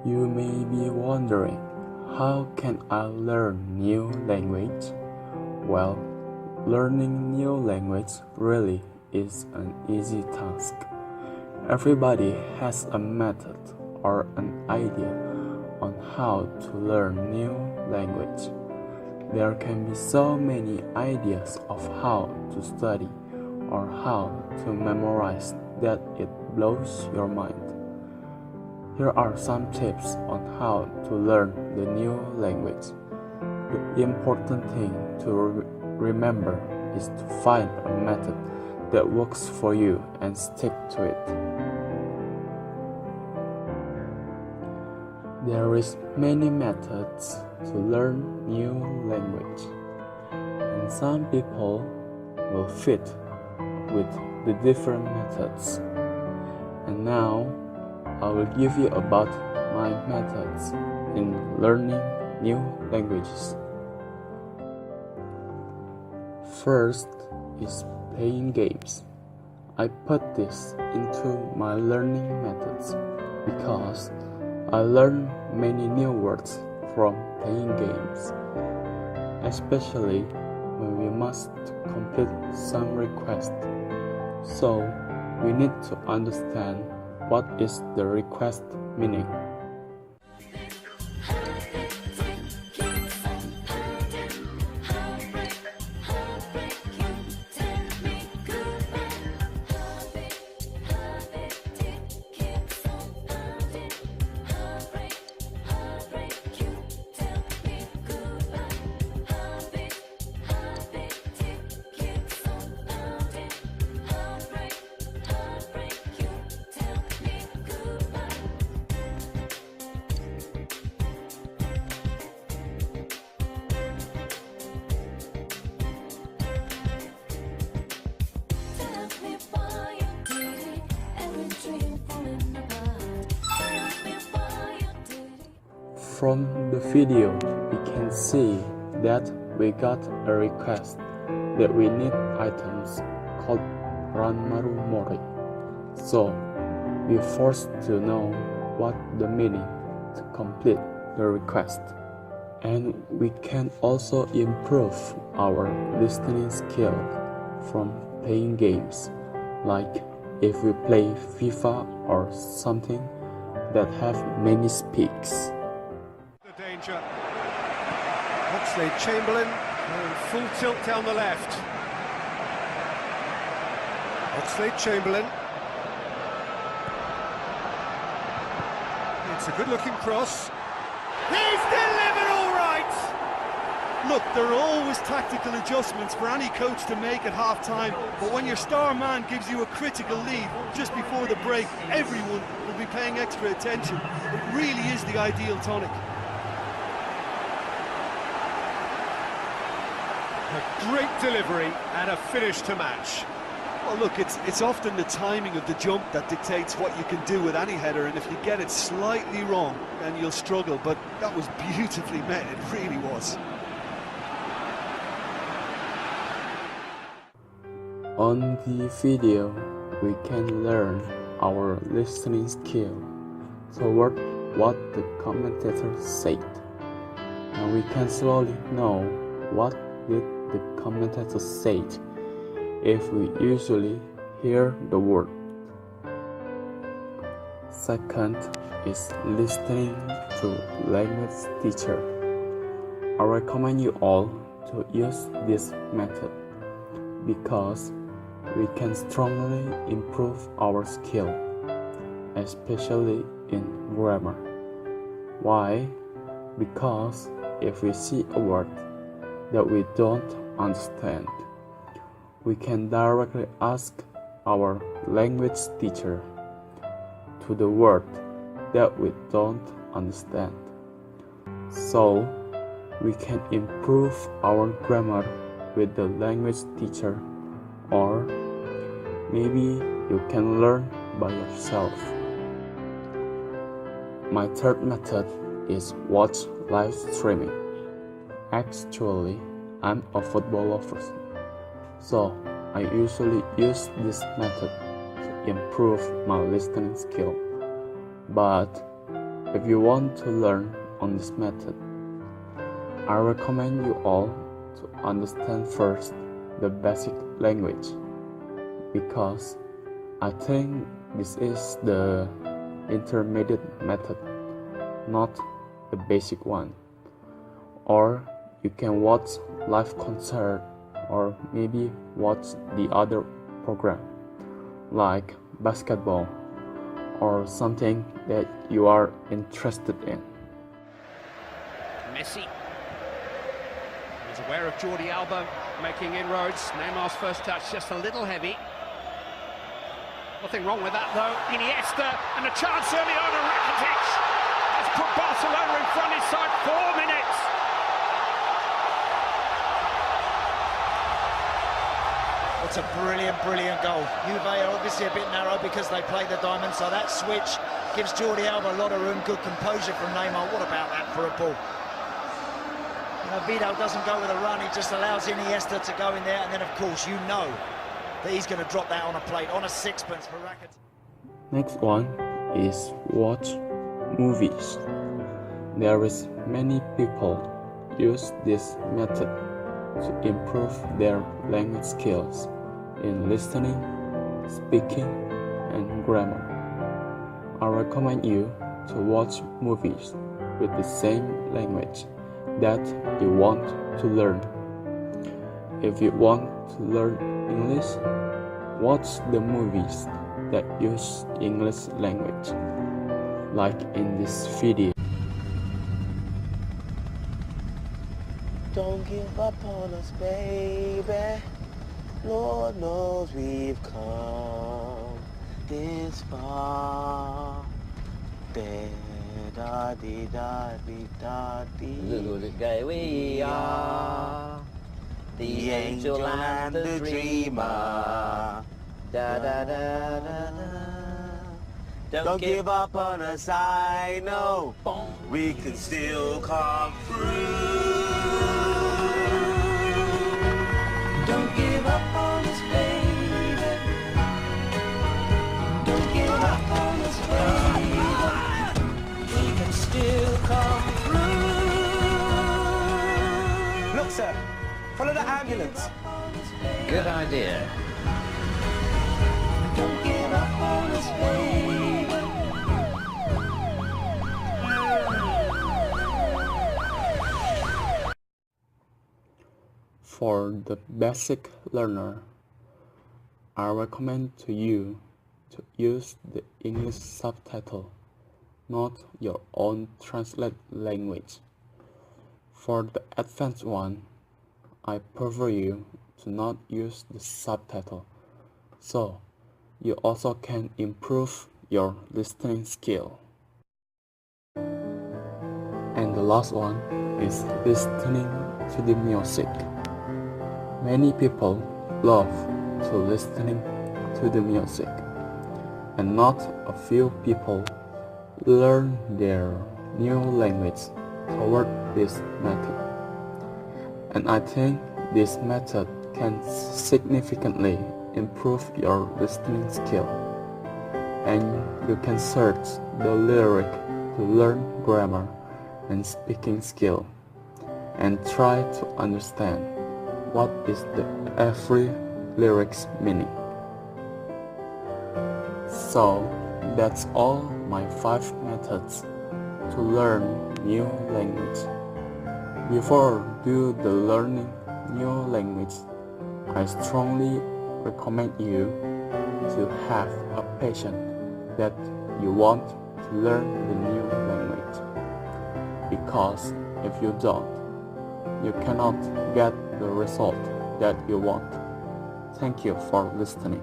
You may be wondering, how can I learn new language? Well, learning new language really is an easy task. Everybody has a method or an idea on how to learn new language. There can be so many ideas of how to study or how to memorize that it blows your mind. Here are some tips on how to learn the new language. The important thing to remember is to find a method that works for you and stick to it. There is many methods to learn new language, and some people will fit with the different methods. And now I will give you about my methods in learning new languages. First is playing games. I put this into my learning methods because I learn many new words from playing games, especially when we must complete some request. So we need to understand what is the request meaning. From the video, we can see that we got a request that we need items called Ranmaru Mori. So, we forced to know what the meaning to complete the request. And we can also improve our listening skill from playing games, like if we play FIFA or something that have many speaks. Danger. Oxlade-Chamberlain going full tilt down the left. Oxlade-Chamberlain. It's a good-looking cross. He's delivered all right! Look, there are always tactical adjustments for any coach to make at half-time, but when your star man gives you a critical lead just before the break, everyone will be paying extra attention. It really is the ideal tonic. A great delivery and a finish to match. Well, look, it's often the timing of the jump that dictates what you can do with any header, and if you get it slightly wrong, then you'll struggle, but that was beautifully met, it really was. On the video, we can learn our listening skill toward what the commentator said, and we can slowly know what did the commentator said if we usually hear the word. Second is listening to language teacher. I recommend you all to use this method because we can strongly improve our skill, especially in grammar. Why? Because if we see a word that we don't understand, we can directly ask our language teacher to the word that we don't understand. So, we can improve our grammar with the language teacher, or maybe you can learn by yourself. My third method is watch live streaming. Actually, I'm a football lover, so I usually use this method to improve my listening skill. But If you want to learn on this method, I recommend you all to understand first the basic language, because I think this is the intermediate method, not the basic one. Or you can watch live concert, or maybe watch the other program like basketball or something that you are interested in. Messi. He's aware of Jordi Alba making inroads. Neymar's first touch just a little heavy. Nothing wrong with that though. Iniesta, and a chance early on, and Rakitic has put Barcelona in front inside 4 minutes. It's a brilliant goal. Juve are obviously a bit narrow because they play the diamond, so that switch gives Jordi Alba a lot of room. Good composure from Neymar. What about that for a ball? You know, Vidal doesn't go with a run, he just allows Iniesta to go in there, and then of course you know that he's going to drop that on a plate, on a sixpence for Rakitic. Next one is watch movies. There is many people use this method to improve their language skills in listening, speaking, and grammar. I recommend you to watch movies with the same language that you want to learn. If you want to learn English, watch the movies that use English language, like in this video. Don't give up on us, baby. Lord knows we've come this far. Look at we are the angel and the dreamer. Da da da da da. Don't give up on us, I know we can still come through. Don't give up on us, baby. Don't give up on us, baby. We can still come through. Look, sir, follow the ambulance. Good idea. Don't give up on us, baby. For the basic learner, I recommend to you to use the English subtitle, not your own translate language. For the advanced one, I prefer you to not use the subtitle, so you also can improve your listening skill. And the last one is listening to the music. Many people love to listening to the music, and not a few people learn their new language toward this method. And I think this method can significantly improve your listening skill. And you can search the lyric to learn grammar and speaking skill, and try to understand what is the every lyric's meaning. So that's all my 5 methods to learn new language. Before do the learning new language, I strongly recommend you to have a passion that you want to learn the new language, because if you don't, you cannot get the result that you want. Thank you for listening.